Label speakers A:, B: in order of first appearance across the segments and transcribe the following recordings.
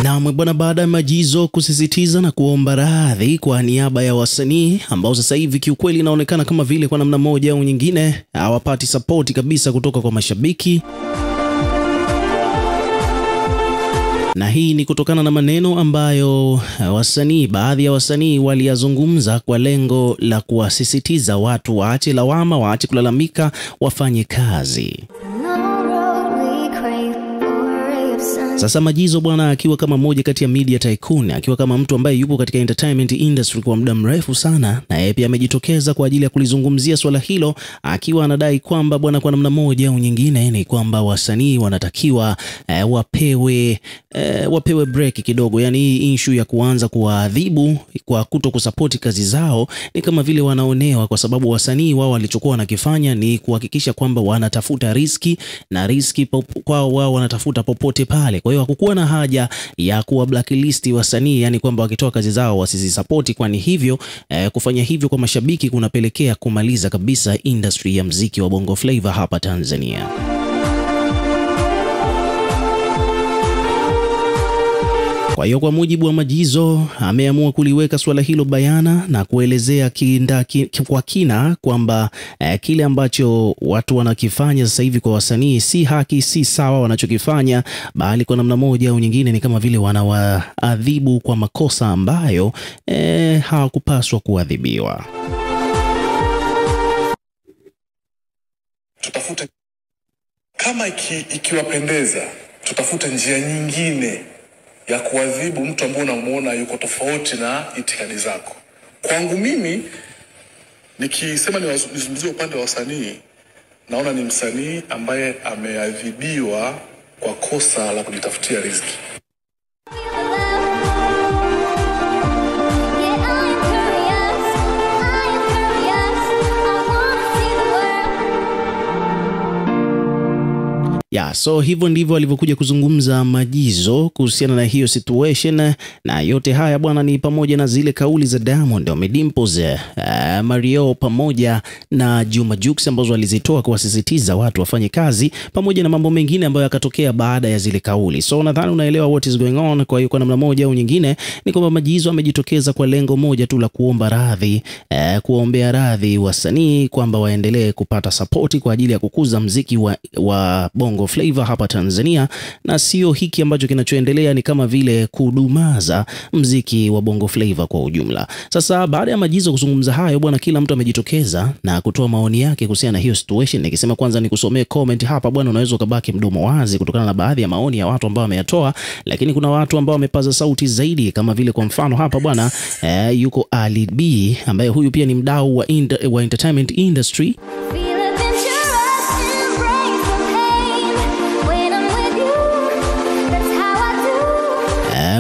A: Na bwana, baada ya Majizo kusisitiza na kuomba radhi kwa niaba ya wasanii ambao sasa hivi kiukweli inaonekana kama vile kwa namna moja au nyingine hawapati support kabisa kutoka kwa mashabiki. Na hii ni kutokana na maneno ambayo baadhi ya wasanii waliyazungumza kwa lengo la kuwasisitiza watu waache lawama, waache kulalamika, wafanye kazi. Sasa Majizo bwana, akiwa kama moja kati ya media tycoon, akiwa kama mtu ambaye yupo katika entertainment industry kwa muda mrefu sana, na yeye pia amejitokeza kwa ajili ya kulizungumzia swala hilo, akiwa anadai kwamba bwana, kwa namna moja au nyingine ni kwamba wasanii wanatakiwa wapewe break kidogo. Yani hii issue ya kuanza kuwaadhibu kwa kuto kusupport kazi zao ni kama vile wanaonewa, kwa sababu wasanii wao walichokuwa wanakifanya ni kuhakikisha kwamba wanatafuta riski, na riski kwao wao wanatafuta popote pale. Kwa hiyo hakukuwa na haja ya kuwa blacklist wasanii, yani kwamba wakitoa kazi zao wasizisupport, kwani hivyo kufanya hivyo kwa mashabiki kunapelekea kumaliza kabisa industry ya muziki wa Bongo Flava hapa Tanzania. Kwa hiyo kwa mujibu wa Majizo, ameamua kuliweka swala hilo bayana na kuelezea kwa kina kwamba kile ambacho watu wanakifanya sasa hivi kwa wasanii si haki, si sawa wanachokifanya, bali kwa namna moja au nyingine ni kama vile wanawaadhibu kwa makosa ambayo hawakupaswa kuadhibiwa.
B: Tutafute kama ikiwapendeza, tutafute njia nyingine ya kuadhibu mtu ambaye unamuona yuko tofauti na itikadi zako. Kwangu mimi, nikisema nizungumzie upande wa wasanii, naona ni msanii ambaye ameadhibiwa kwa kosa la kujitafutia riziki.
A: So hivyo ndivyo alivyokuja kuzungumza Majizo kuhusiana na hiyo situation, na yote haya bwana ni pamoja na zile kauli za Diamond, Dimples, Mario pamoja na Juma Jux ambazo alizitoa kuwasisitiza watu wafanye kazi, pamoja na mambo mengine ambayo yakatokea baada ya zile kauli. So nadhani unaelewa what is going on. Kwa hiyo kwa namna moja au nyingine ni kwamba Majizo amejitokeza kwa lengo moja tu la kuomba radhi, kuombea radhi wasanii kwamba waendelee kupata support kwa ajili ya kukuza muziki wa Bongo Flava hapa Tanzania, na sio hiki ambacho kinachoendelea ni kama vile kudumaza muziki wa Bongo Flava kwa ujumla. Sasa baada ya Majizo kuzungumza hayo bwana, kila mtu amejitokeza na kutoa maoni yake kuhusiana na hiyo situation. Nikisema kwanza nikusomee comment hapa bwana, unaweza ukabaki mdomo wazi kutokana na baadhi ya maoni ya watu ambao wameyatoa, lakini kuna watu ambao wamepaza sauti zaidi, kama vile kwa mfano hapa bwana, yuko Ali B ambaye huyu pia ni mdau wa entertainment industry.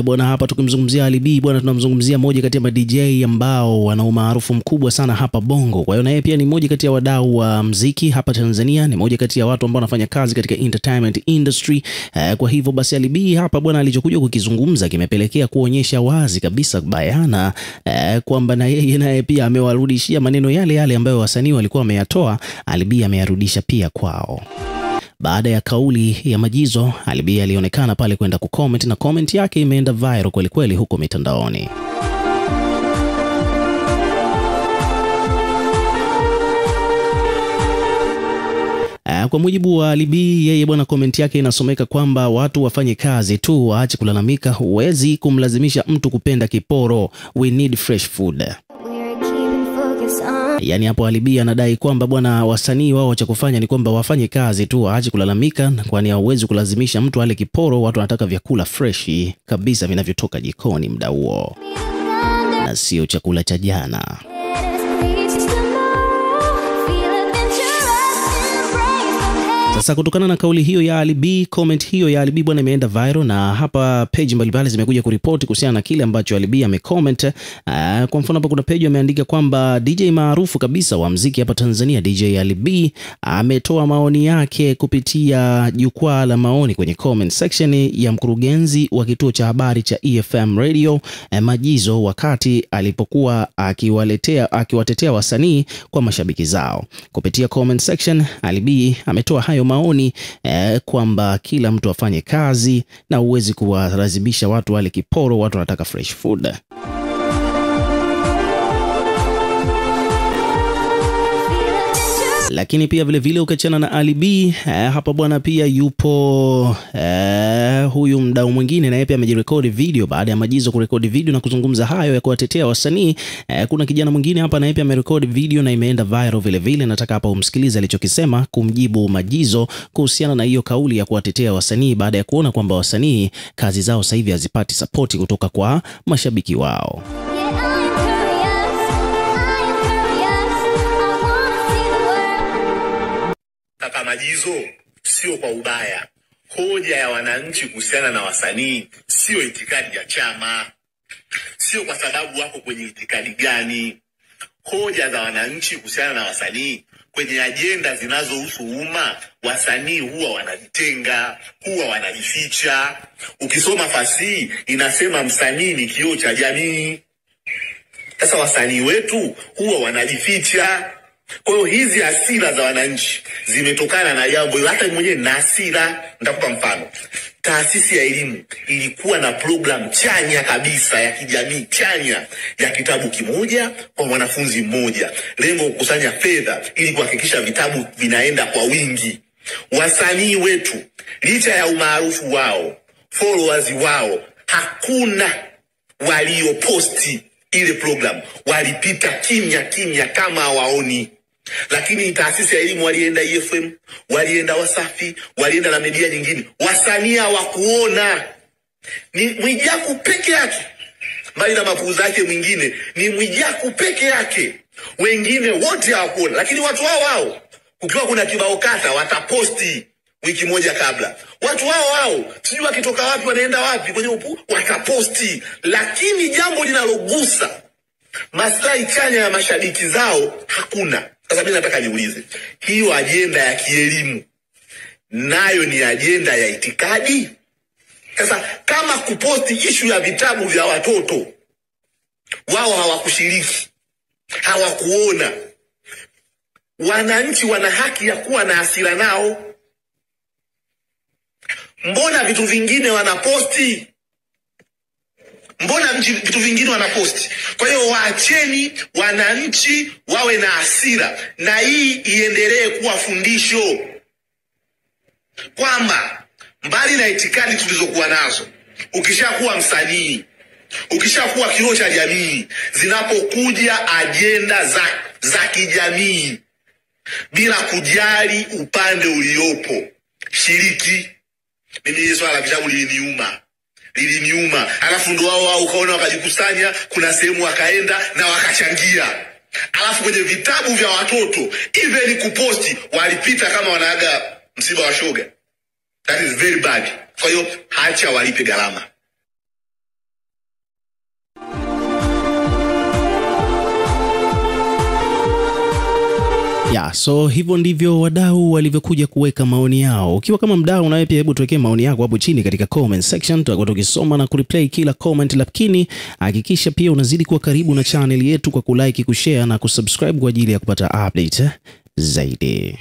A: Bwana, hapa tukimzungumzia Ali B bwana, tunamzungumzia moja kati ya DJ ambao wana umaarufu mkubwa sana hapa Bongo. Kwa hiyo na yeye pia ni moja kati ya wadau wa muziki hapa Tanzania, ni moja kati ya watu ambao wanafanya kazi katika entertainment industry. Kwa hivyo basi Ali B hapa bwana alichokuja kukizungumza kimepelekea kuonyesha wazi kabisa bayana kwamba na yeye pia amewarudishia maneno yale ambayo wasanii walikuwa wameyatoa, Ali B ameyarudisha pia kwao. Baada ya kauli ya Majizo, Ali B alionekana pale kwenda kucomment, na comment yake imeenda viral kweli kweli huko mitandaoni. Kwa mujibu wa Ali B, yeye bwana, comment yake inasomeka kwamba watu wafanye kazi tu, waache kulalamika, huwezi kumlazimisha mtu kupenda kiporo, we need fresh food. Yani hapo Ali B anadai kwamba bwana, wasanii wao cha kufanya ni kwamba wafanye kazi tu, waache kulalamika, kwani hauwezi kulazimisha mtu ale kiporo. Watu wanataka vyakula fresh kabisa vinavyotoka jikoni muda huo, na sio chakula cha jana. Sasa kutokana na kauli hiyo ya Ali B, comment hiyo ya Ali B bwana imeenda viral, na hapa page mbalimbali zimekuja kuripoti kuhusiana na kile ambacho Ali B amecomment. Kwa mfano hapa kuna page ameandika kwamba DJ maarufu kabisa wa muziki hapa Tanzania, DJ Ali B ametoa maoni yake kupitia jukwaa la maoni kwenye comment section ya mkurugenzi wa kituo cha habari cha EFM Radio Majizo, wakati alipokuwa akiwatetea wasanii kwa mashabiki zao. Kupitia comment section, Ali B ametoa hayo maoni kwamba kila mtu afanye kazi na huwezi kuwalazimisha watu wale kiporo, watu wanataka fresh food. Lakini pia vile vile ukiachana na Ali B, hapa bwana pia yupo huyu mdau mwingine, na yeye pia amejirekodi video baada ya Majizo kurekodi video na kuzungumza hayo ya kuwatetea wasanii. Kuna kijana mwingine hapa na yeye pia amerekodi video na imeenda viral vile vile. Nataka hapa umsikilize alichokisema kumjibu Majizo kuhusiana na hiyo kauli ya kuwatetea wasanii baada ya kuona kwamba wasanii kazi zao sasa hivi hazipati support kutoka kwa mashabiki wao.
C: Kaka Majizo, sio kwa ubaya. Hoja ya wananchi kuhusiana na wasanii sio itikadi ya chama, sio kwa sababu wako kwenye itikadi gani. Hoja za wananchi kuhusiana na wasanii kwenye ajenda zinazohusu umma, wasanii huwa wanajitenga, huwa wanajificha. Ukisoma fasihi inasema msanii ni kioo cha jamii. Sasa wasanii wetu huwa wanajificha. Kwa hiyo hizi hasira za wananchi zimetokana na jambo hilo. Hata mwenyewe na hasira. Nitakupa mfano. Taasisi ya elimu ilikuwa na program chanya kabisa ya kijamii, chanya ya kitabu kimoja kwa mwanafunzi mmoja. Lengo kukusanya fedha ili kuhakikisha vitabu vinaenda kwa wingi. Wasanii wetu licha ya umaarufu wao, followers wao, hakuna walioposti ile program. Walipita kimya kimya kama hawaoni. Lakini taasisi ya elimu walienda IFM, walienda Wasafi, walienda na media nyingine. Wasanii hawakuona. Ni Mwijaku peke yake, mbali na mapuuza yake mwingine, ni Mwijaku peke yake. Wengine wote hawakuona. Lakini watu hao ukiwa kuna kibao kata wataposti wiki moja kabla. Watu hao sijui wakitoka wapi wanaenda wapi kwenye wataposti. Lakini jambo linalogusa maslahi chanya ya mashabiki zao hakuna. Sasa mimi nataka niulize, hiyo ajenda ya kielimu nayo ni ajenda ya itikadi? Sasa kama kuposti issue ya vitabu vya watoto, wao hawakushiriki, hawakuona, wananchi wana haki ya kuwa na hasira nao. Mbona vitu vingine wanaposti? Mbona vitu vingine wanaposti? Kwa hiyo waacheni wananchi wawe na hasira, na hii iendelee kuwa fundisho kwamba mbali na itikadi tulizokuwa nazo, ukishakuwa msanii, ukishakuwa kioo cha jamii, zinapokuja ajenda za kijamii, bila kujali upande uliopo, shiriki. Mimi swala la vitabu liliniuma. Alafu ndo wao ukaona wakajikusanya, kuna sehemu wakaenda na wakachangia. Alafu kwenye vitabu vya watoto even kuposti walipita kama wanaaga msiba wa shoga. That is very bad. Kwa hiyo acha walipe gharama.
A: Ya, so hivyo ndivyo wadau walivyokuja kuweka maoni yao. Ukiwa kama mdau, nawe pia hebu tuwekee maoni yako hapo chini katika comment section. Tutakuwa tukisoma na kureplay kila comment, lakini hakikisha pia unazidi kuwa karibu na channel yetu kwa kulike, kushare na kusubscribe kwa ajili ya kupata update zaidi.